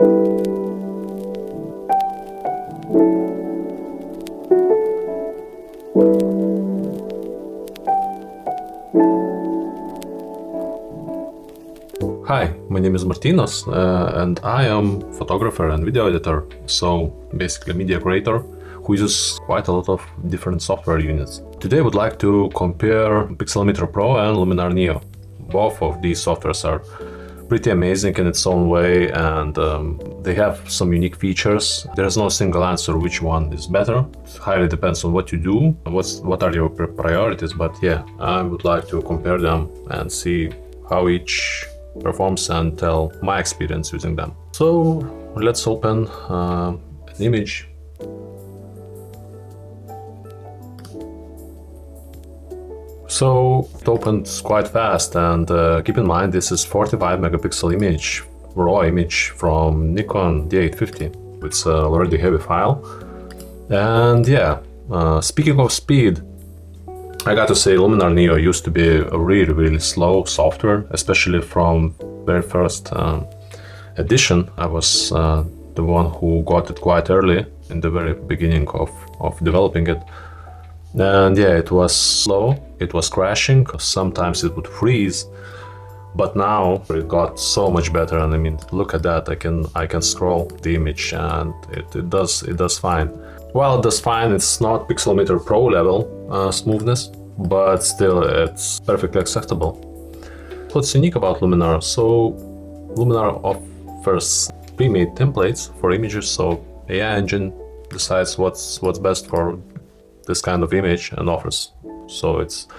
Hi, my name is Martinos, and I am photographer and video editor, so basically media creator who uses quite a lot of different software units. Today I would like to compare Pixelmator Pro and Luminar Neo. Both of these softwares are pretty amazing in its own way, and they have some unique features. There's no single answer which one is better. It highly depends on what you do, what are your priorities, but yeah, I would like to compare them and see how each performs and tell my experience using them. So let's open an image. So it opened quite fast, and keep in mind this is 45 megapixel image, raw image from Nikon D850. It's a already heavy file. And yeah, speaking of speed, I got to say Luminar Neo used to be a really slow software, especially from very first edition. I was the one who got it quite early in the very beginning of developing it. And yeah, it was slow, it was crashing, sometimes it would freeze, but now it got so much better. And I mean, look at that, I can scroll the image and it does fine. Well, it does fine, it's not Pixelmator Pro level smoothness, but still it's perfectly acceptable. What's unique about Luminar? So Luminar offers pre-made templates for images, so AI engine decides what's best for this kind of image and offers. So it's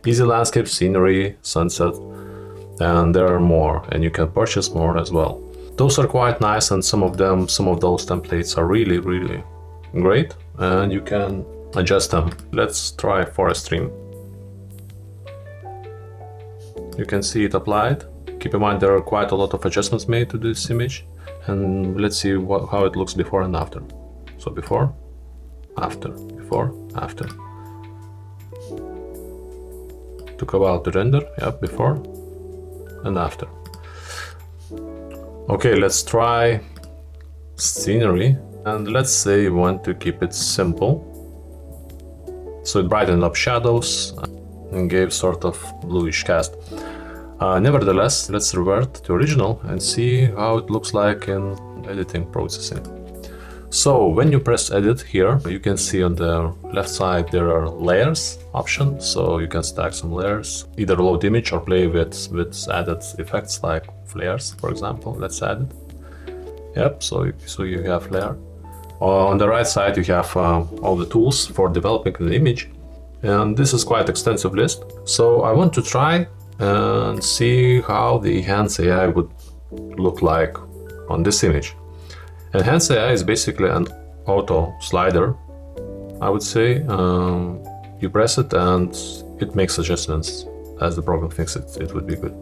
easy landscape, scenery, sunset, and there are more, and you can purchase more as well. Those are quite nice, and some of those templates are really great, and you can adjust them. Let's try forest stream. You can see it applied. Keep in mind there are quite a lot of adjustments made to this image, and let's see how it looks before and after. So before, after, before, after. Took a while to render, yeah, before and after. Okay, let's try scenery. And let's say we want to keep it simple. So it brightened up shadows and gave sort of bluish cast. Nevertheless, let's revert to original and see how it looks like in editing processing. So when you press edit here, you can see on the left side there are layers option. So you can stack some layers, either load image or play with added effects like flares, for example. Let's add it. Yep, so you have layer. On the right side you have all the tools for developing the image, and this is quite extensive list. So I want to try and see how the Enhance AI would look like on this image. Enhance AI is basically an auto slider, I would say. You press it and it makes adjustments as the program thinks it would be good.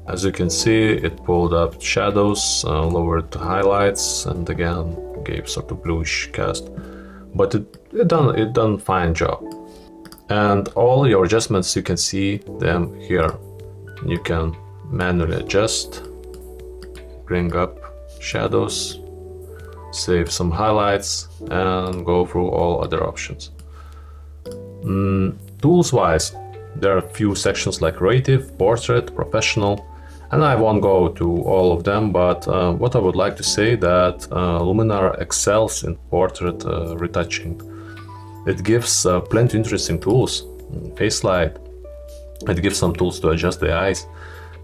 As you can see, it pulled up shadows, lowered the highlights, and again gave sort of bluish cast. But it done fine job. And all your adjustments, you can see them here. You can manually adjust, bring up shadows, save some highlights, and go through all other options. Tools wise, there are a few sections like creative, portrait, professional, and I won't go to all of them, but what I would like to say that Luminar excels in portrait retouching. It gives plenty interesting tools, face light. It gives some tools to adjust the eyes,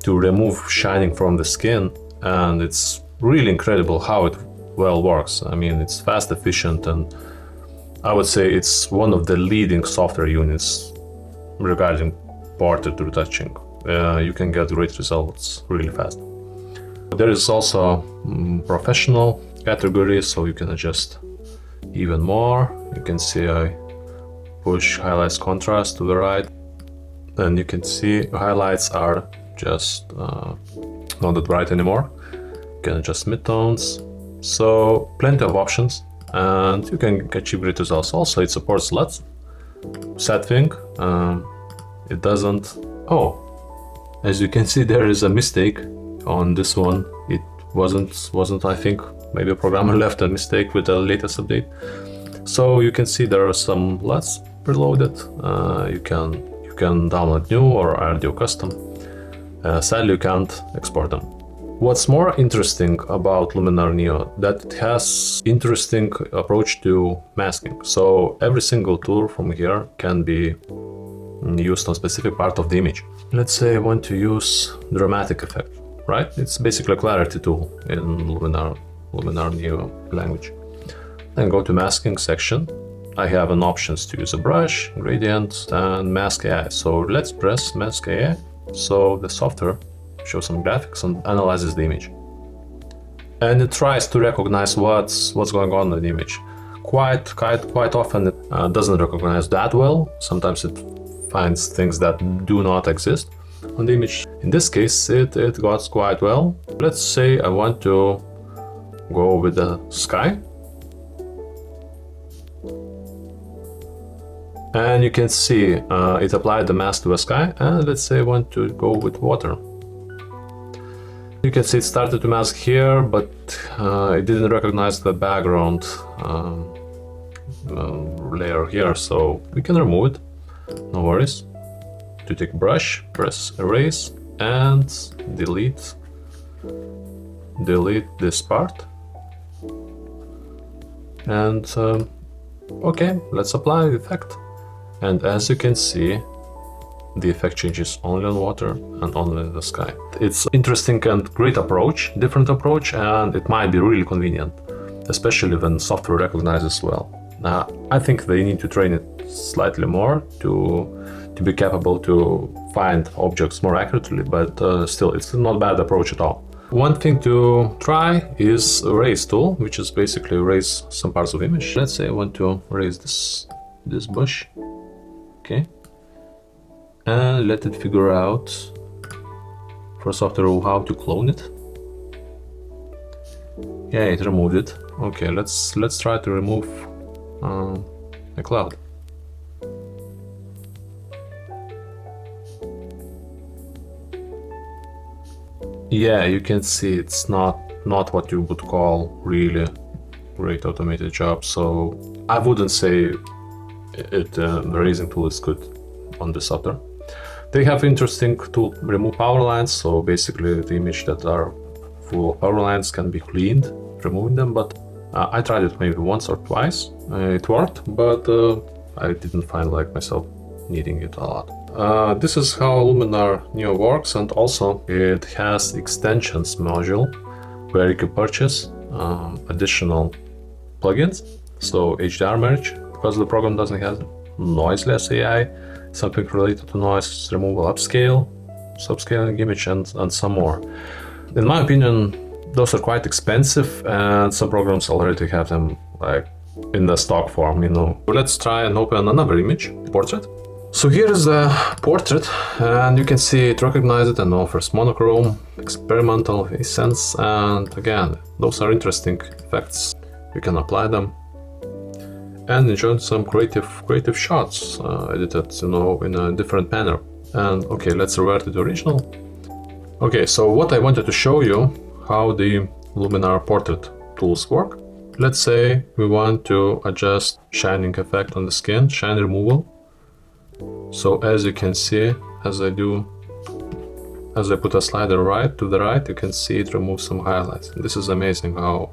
to remove shining from the skin, and it's really incredible how it well works. I mean, it's fast, efficient, and I would say it's one of the leading software units regarding portrait retouching. You can get great results really fast. There is also professional category, so you can adjust even more. You can see I push highlights contrast to the right, and you can see highlights are just not that bright anymore. You can adjust midtones, so plenty of options, and you can achieve great results. Also, it supports LUTs. Sad thing, it doesn't. Oh, as you can see, there is a mistake on this one. It wasn't I think maybe a programmer left a mistake with the latest update. So you can see there are some LUTs preloaded. You can download new or add your custom. Sadly, you can't export them. What's more interesting about Luminar Neo, that it has interesting approach to masking. So every single tool from here can be used on specific part of the image. Let's say I want to use dramatic effect, right? It's basically a clarity tool in Luminar Neo language. Then go to masking section. I have an options to use a brush, gradient, and mask AI. So let's press mask AI. So the software shows some graphics and analyzes the image. And it tries to recognize what's going on in the image. Quite often it doesn't recognize that well. Sometimes it finds things that do not exist on the image. In this case, it got quite well. Let's say I want to go with the sky. And you can see it applied the mask to the sky. And let's say I want to go with water. You can see it started to mask here, but it didn't recognize the background layer here, so we can remove it, no worries. To take brush, press erase and delete this part. And okay, let's apply the effect. And as you can see, the effect changes only on water and only in the sky. It's interesting and great approach, different approach, and it might be really convenient, especially when software recognizes well. I think they need to train it slightly more to be capable to find objects more accurately, but still, it's not a bad approach at all. One thing to try is erase tool, which is basically erase some parts of image. Let's say I want to erase this bush, okay? And let it figure out for software how to clone it. Yeah, it removed it. Okay, let's try to remove a cloud. Yeah, you can see it's not what you would call really great automated job. So I wouldn't say the erasing tool is good on the software. They have interesting to remove power lines, so basically the image that are full of power lines can be cleaned, removing them, but I tried it maybe once or twice. It worked, but I didn't find like myself needing it a lot. This is how Luminar Neo works, and also it has extensions module where you can purchase additional plugins. So HDR merge, because the program doesn't have Noiseless AI, something related to noise removal, upscale, subscaling image, and some more. In my opinion, those are quite expensive, and some programs already have them like in the stock form, you know. Let's try and open another image, portrait. So here is the portrait, and you can see it recognizes it and offers monochrome, experimental essence, and again, those are interesting effects. You can apply them and enjoy some creative shots edited, you know, in a different manner. And okay, let's revert to the original. Okay, so what I wanted to show you, how the Luminar portrait tools work. Let's say we want to adjust shining effect on the skin, shine removal. So as you can see, as I put a slider right to the right, you can see it removes some highlights. And this is amazing how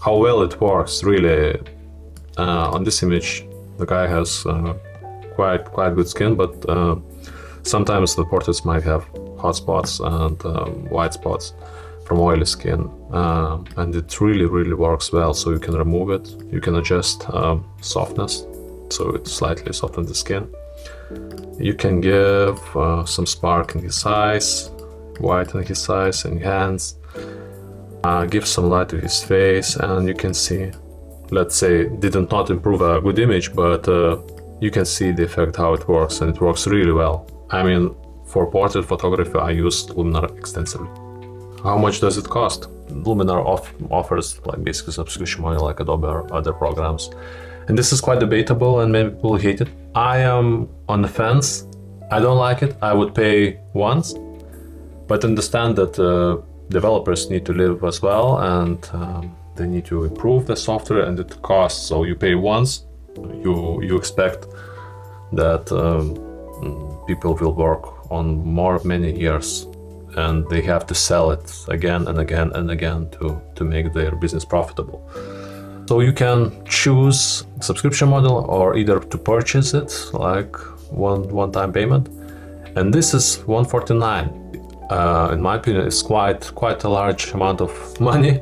well it works, really. On this image, the guy has quite good skin, but sometimes the portraits might have hot spots and white spots from oily skin, and it really works well. So you can remove it, you can adjust softness, so it slightly softens the skin. You can give some spark in his eyes, whiten his eyes and hands, give some light to his face, and you can see, let's say, didn't not improve a good image, but you can see the effect, how it works, and it works really well. I mean, for portrait photography, I used Luminar extensively. How much does it cost? Luminar offers like basically subscription model like Adobe or other programs. And this is quite debatable, and many people hate it. I am on the fence. I don't like it. I would pay once, but understand that developers need to live as well, and they need to improve the software, and it costs. So you pay once, you expect that people will work on many years, and they have to sell it again and again and again to make their business profitable. So you can choose subscription model or either to purchase it like one-time payment, and this is $149. In my opinion, it's quite a large amount of money,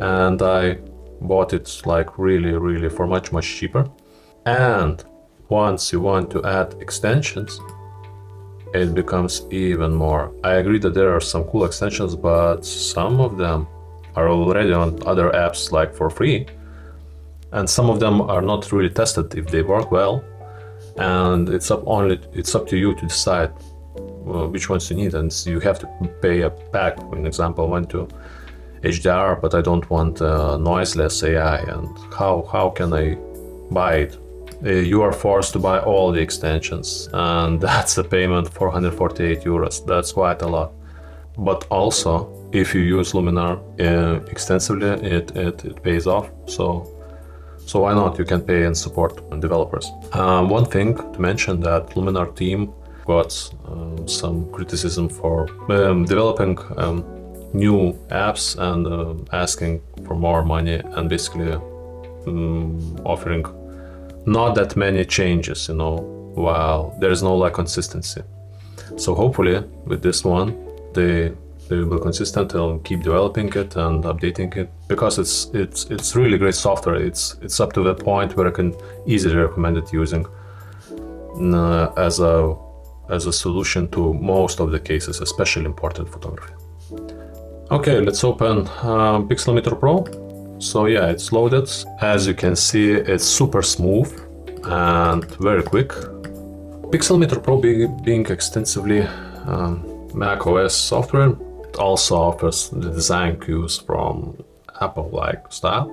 and I bought it like really for much cheaper. And once you want to add extensions, it becomes even more. I agree that there are some cool extensions, but some of them are already on other apps like for free, and some of them are not really tested if they work well, and it's up to you to decide which ones you need, and you have to pay a pack. For example, I went to HDR, but I don't want Noiseless AI, and how can I buy it? You are forced to buy all the extensions, and that's a payment for 148 euros. That's quite a lot. But also, if you use Luminar extensively, it pays off. So why not? You can pay and support developers. One thing to mention that Luminar team got some criticism for developing new apps and asking for more money, and basically offering not that many changes, while there's no like consistency. So hopefully with this one, they will be consistent and keep developing it and updating it, because it's really great software. It's up to the point where I can easily recommend it using as a solution to most of the cases, especially in portrait photography. Okay, let's open Pixelmator Pro. So yeah, it's loaded. As you can see, it's super smooth and very quick. Pixelmator Pro being extensively Mac OS software, it also offers the design cues from Apple-like style.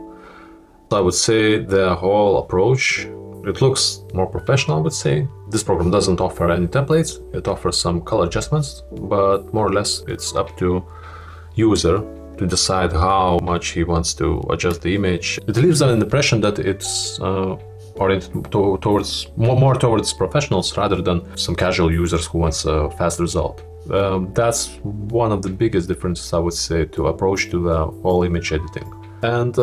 So I would say the whole approach, it looks more professional, I would say. This program doesn't offer any templates. It offers some color adjustments, but more or less it's up to user to decide how much he wants to adjust the image. It leaves an impression that it's oriented towards more towards professionals rather than some casual users who wants a fast result. That's one of the biggest differences, I would say, to approach to the whole image editing. And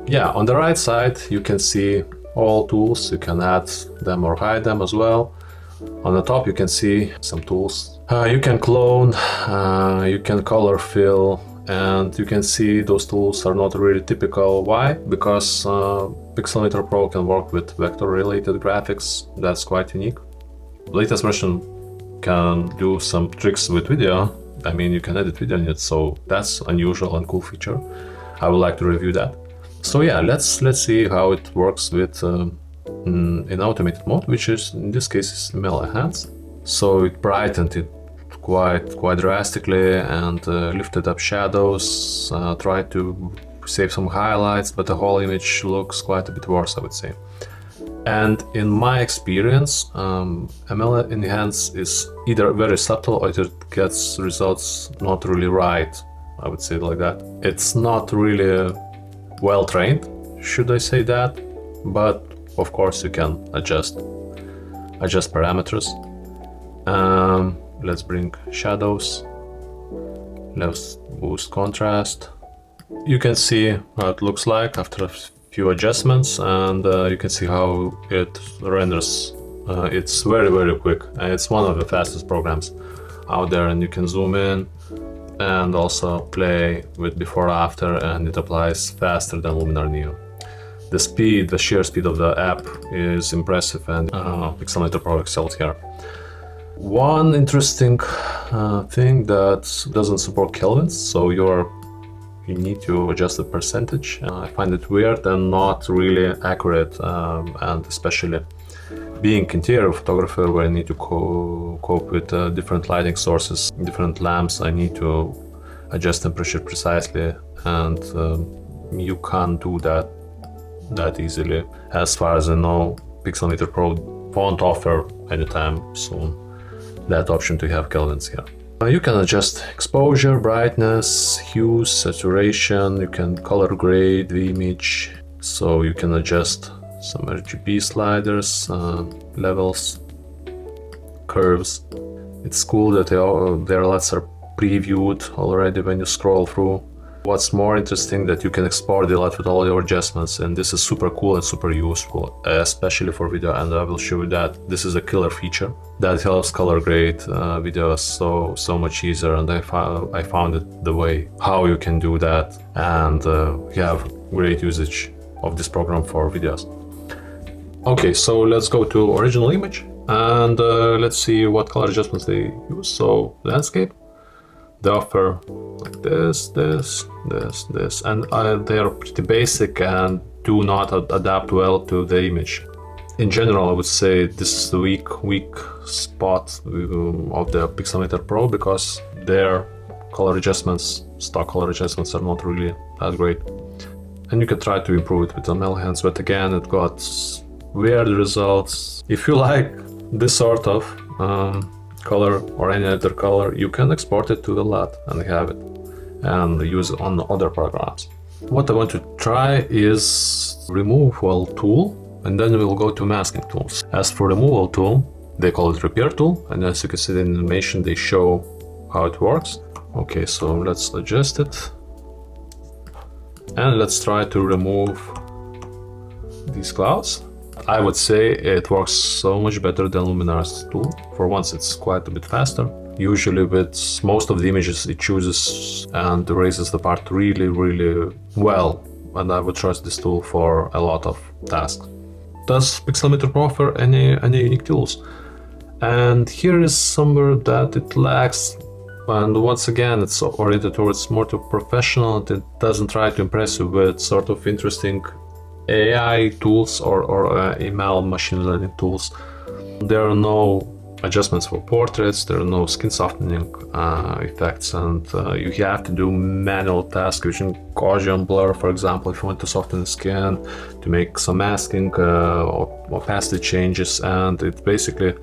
yeah, on the right side you can see all tools. You can add them or hide them as well. On the top you can see some tools. You can clone, you can color fill, and you can see those tools are not really typical. Why? Because Pixelmator Pro can work with vector-related graphics. That's quite unique. The latest version can do some tricks with video. I mean, you can edit video in it, so that's unusual and cool feature. I would like to review that. So yeah, let's see how it works with in automated mode, which is in this case is ML Enhance. So it brightened it quite drastically and lifted up shadows, tried to save some highlights, but the whole image looks quite a bit worse, I would say. And in my experience, ML Enhance is either very subtle or it gets results not really right, I would say it like that. It's not really well trained, should I say that, but of course you can adjust parameters. Let's bring shadows, let's boost contrast. You can see how it looks like after a few adjustments, and you can see how it renders. It's very quick. It's one of the fastest programs out there, and you can zoom in and also play with before after, and it applies faster than Luminar Neo. The sheer speed of the app is impressive, and Pixelmator Pro excels here. One interesting thing that doesn't support kelvins, so you need to adjust the percentage. I find it weird and not really accurate, and especially being interior photographer where I need to cope with different lighting sources, different lamps, I need to adjust temperature precisely, and you can't do that easily. As far as I know, Pixelmator Pro won't offer anytime soon that option to have kelvins here. You can adjust exposure, brightness, hues, saturation. You can color grade the image, so you can adjust some RGB sliders, levels, curves. It's cool that their LUTs are previewed already when you scroll through. What's more interesting, that you can export the LUT with all your adjustments, and this is super cool and super useful, especially for video, and I will show you that this is a killer feature that helps color grade videos so much easier, and I found it the way how you can do that, and you have great usage of this program for videos. Okay, so let's go to original image, and let's see what color adjustments they use. So landscape, they offer like this, and they are pretty basic and do not adapt well to the image. In general, I would say this is the weak spot of the Pixelmator Pro, because their color adjustments, stock color adjustments, are not really that great. And you can try to improve it with ML hands, but again, it got weird results. If you like this sort of color or any other color, you can export it to the LUT and have it and use it on other programs. What I want to try is removal tool, and then we'll go to masking tools. As for removal tool, they call it repair tool, and as you can see in the animation, they show how it works. Okay, so let's adjust it, and let's try to remove these clouds. I would say it works so much better than Luminar's tool. For once, it's quite a bit faster. Usually with most of the images, it chooses and erases the part really well, and I would trust this tool for a lot of tasks. Does Pixelmator Pro offer any unique tools? And here is somewhere that it lacks, and once again, it's oriented towards more to professional, and it doesn't try to impress you with sort of interesting AI tools or ML machine learning tools. There are no adjustments for portraits, there are no skin softening effects, and you have to do manual tasks using Gaussian blur, for example, if you want to soften the skin, to make some masking or opacity changes, and it basically,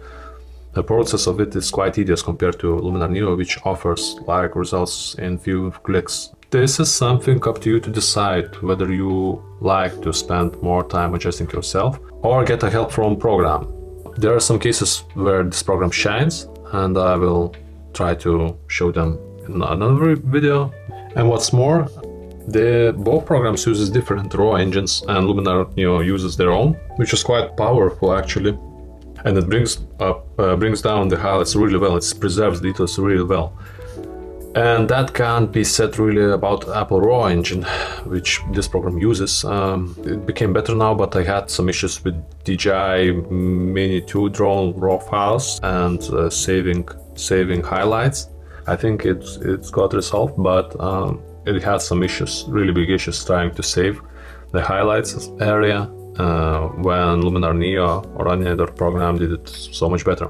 the process of it is quite tedious compared to Luminar Neo, which offers like results in few clicks. This is something up to you to decide whether you like to spend more time adjusting yourself or get a help from program. There are some cases where this program shines, and I will try to show them in another video. And what's more, both programs uses different raw engines, and Luminar Neo uses their own, which is quite powerful actually. And it brings down the highlights really well, it preserves details really well. And that can't be said really about Apple Raw engine, which this program uses. It became better now, but I had some issues with DJI Mini 2 drone raw files and saving highlights. I think it's got resolved, but it had some issues, really big issues, trying to save the highlights area when Luminar Neo or any other program did it so much better.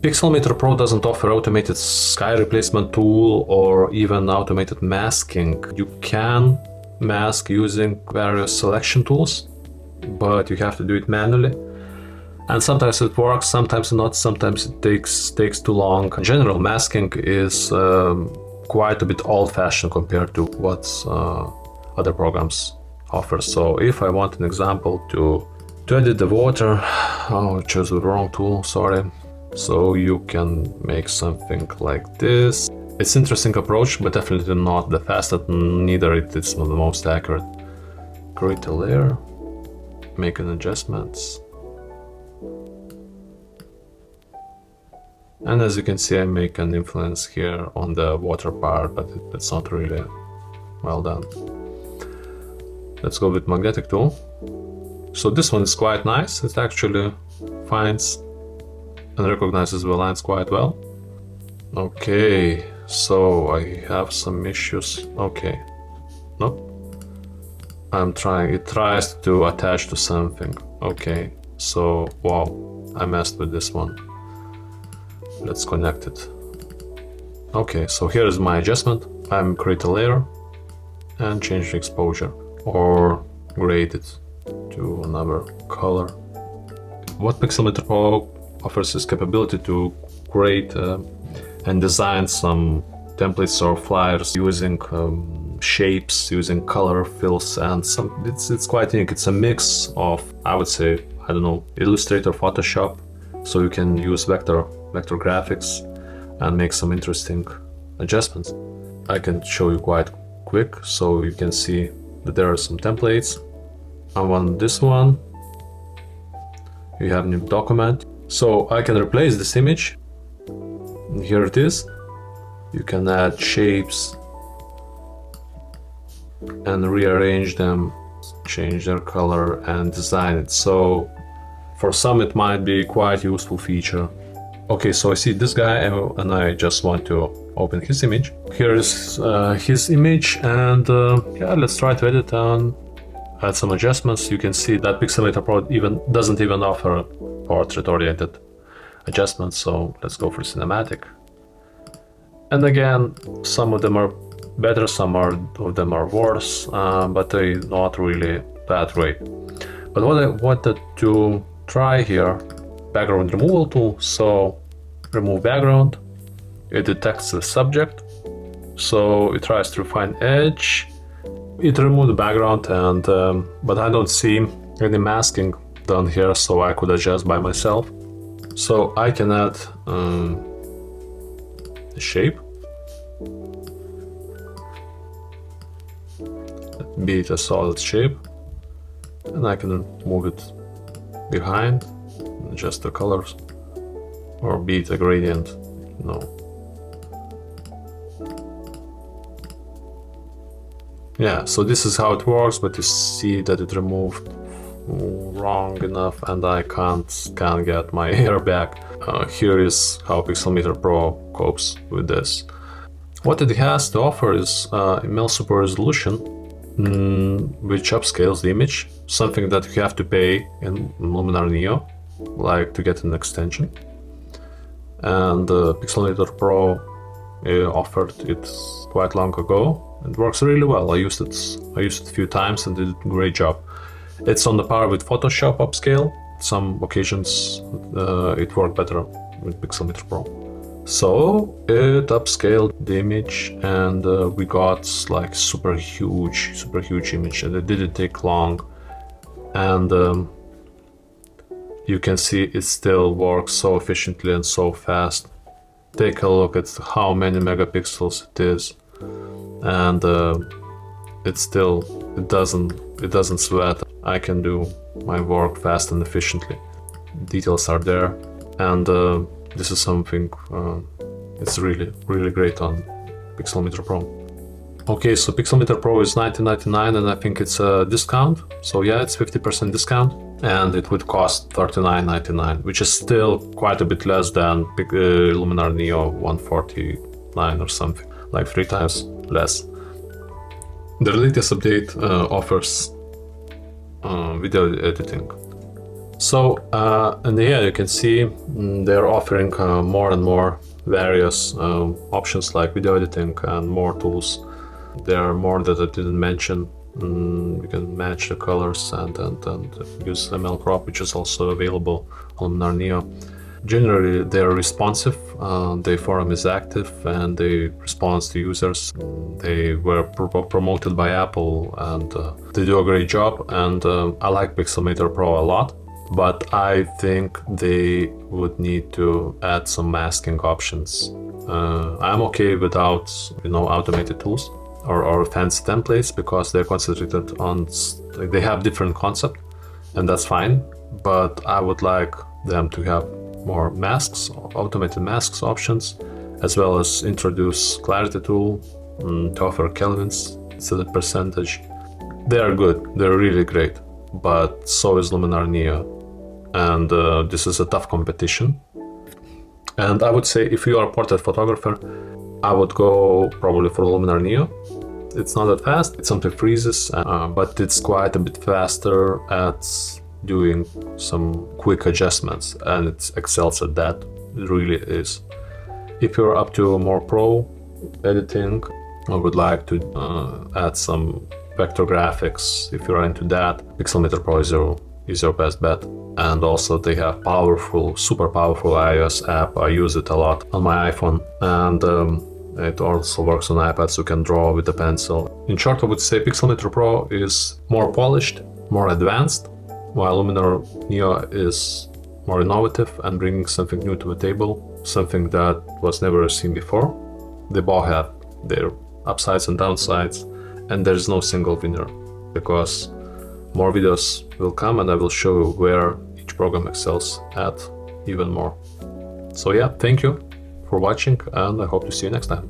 Pixelmator Pro doesn't offer automated sky replacement tool or even automated masking. You can mask using various selection tools, but you have to do it manually. And sometimes it works, sometimes not, sometimes it takes too long. In general, masking is quite a bit old-fashioned compared to what other programs offer. So if I want an example to edit the water, I chose the wrong tool, sorry. So you can make something like this. It's an interesting approach, but definitely not the fastest, neither it's not the most accurate. Create a layer, make an adjustments. And as you can see, I make an influence here on the water part, but it's not really well done. Let's go with magnetic tool. So this one is quite nice. It actually finds and recognizes the lines quite well. Okay, so I have some issues. Okay, nope. It tries to attach to something. Okay, so wow, I messed with this one. Let's connect it. Okay, so here is my adjustment. I'm create a layer and change the exposure or grade it to another color. What Pixelmator Pro offers is capability to create and design some templates or flyers using shapes, using color fills, and it's quite unique. It's a mix of, I would say, I don't know, Illustrator, Photoshop, so you can use vector graphics and make some interesting adjustments. I can show you quite quick, so you can see that there are some templates. I want this one. You have new document, so I can replace this image. Here it is. You can add shapes and rearrange them, change their color and design it. So for some it might be quite useful feature. Okay, so I see this guy and I just want to open his image. Here is his image, and yeah, let's try to edit and add some adjustments. You can see that Pixelmator Pro doesn't even offer portrait-oriented adjustments, so let's go for cinematic. And again, some of them are better, some of them are worse, but they're not really that great. But what I wanted to try here, background removal tool. So remove background, it detects the subject, so it tries to find edge. It removed the background, and but I don't see any masking done here, so I could adjust by myself. So I can add the shape, be it a solid shape, and I can move it behind, adjust the colors, or be it a gradient, no. Yeah, so this is how it works, but you see that it removed wrong enough and I can't get my hair back. Here is how Pixelmator Pro copes with this. What it has to offer is ML super resolution, which upscales the image, something that you have to pay in Luminar Neo, like to get an extension. And Pixelmator Pro offered it quite long ago. It works really well. I used it a few times and did a great job. It's on the par with Photoshop upscale. Some occasions it worked better with Pixelmator Pro. So it upscaled the image, and we got like super huge image, and it didn't take long. And you can see it still works so efficiently and so fast. Take a look at how many megapixels it is, and it doesn't sweat. I can do my work fast and efficiently. Details are there, and this is something it's really great on Pixelmator Pro. Okay, so Pixelmator Pro is $19.99, and I think it's a discount. So yeah, it's 50% discount, and it would cost $39.99, which is still quite a bit less than Luminar Neo $149 or something, like 3 times less. The latest update offers video editing. So and yeah, you can see they're offering more and more various options like video editing and more tools. There are more that I didn't mention. You can match the colors and use ML Crop, which is also available on Luminar Neo. Generally, they're responsive. Their forum is active and they respond to users. They were promoted by Apple, and they do a great job. And I like Pixelmator Pro a lot, but I think they would need to add some masking options. I'm okay without, automated tools or fancy templates, because they're concentrated on, they have different concept, and that's fine. But I would like them to have more masks, automated masks options, as well as introduce clarity tool to offer kelvins instead of percentage. They are good, they're really great, but so is Luminar Neo, and this is a tough competition. And I would say if you are a portrait photographer, I would go probably for Luminar Neo. It's not that fast, it sometimes freezes, but it's quite a bit faster at doing some quick adjustments, and it excels at that. It really is. If you're up to more pro editing, I would like to add some vector graphics. If you're into that, Pixelmator Pro is your is your best bet. And also they have powerful, super powerful iOS app. I use it a lot on my iPhone, and it also works on iPad, so you can draw with a pencil. In short, I would say Pixelmator Pro is more polished, more advanced, while Luminar Neo is more innovative and bringing something new to the table, something that was never seen before. They both have their upsides and downsides, and there's no single winner, because more videos will come and I will show you where each program excels at even more. So yeah, thank you for watching, and I hope to see you next time.